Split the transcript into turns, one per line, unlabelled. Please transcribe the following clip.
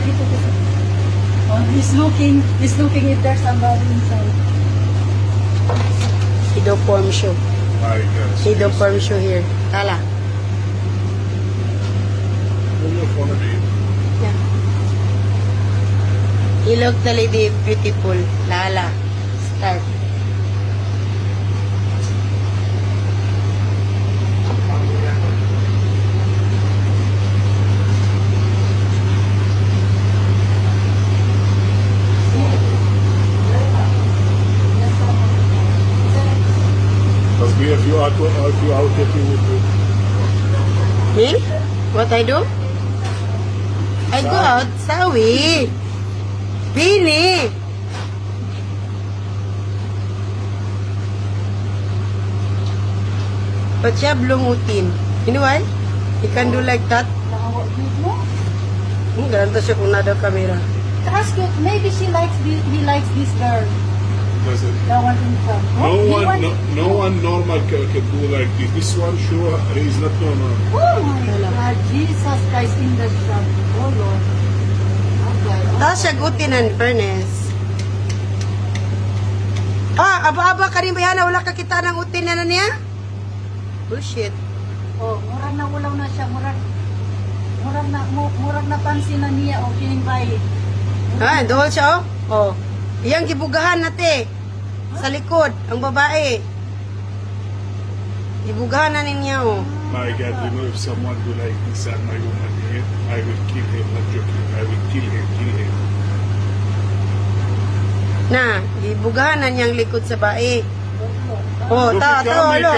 dito. Oh, he's looking if there's somebody inside.
He do form show.
My God.
He do form show here. Tala.
Who look wanna be?
Yeah. He look the lady beautiful. Lala. Start.
Must be if you out if you would do.
Me? What I do? I go out. Sawi. Bini. But siya blungutin. You know why? He can do like that. Ganito siya kung nado kamera.
Ask you, maybe he likes this girl.
Does it?
The one in front.
No one normal can do like this. This one sure he is not normal.
Oh my God, Jesus Christ in the shop. Oh Lord. Okay.
Tapos siya gutin in fairness. Aba-aba ka rin ba yan? Wala ka kita ng utin na niya? Bullshit.
Oh, murag na ulaw na siya, murag na pansin na niya o kinibay.
Doon siya, oh. Iyang gibugahan nate. Sa likod, ang babae. Gibugahan na niya, oh.
My God, you know if someone do like this and my woman here, I will kill him. Not joking. I will kill him.
Na, gibugahan na niyang likod sa bae. Oh,
Look,
ta,
come,
alo.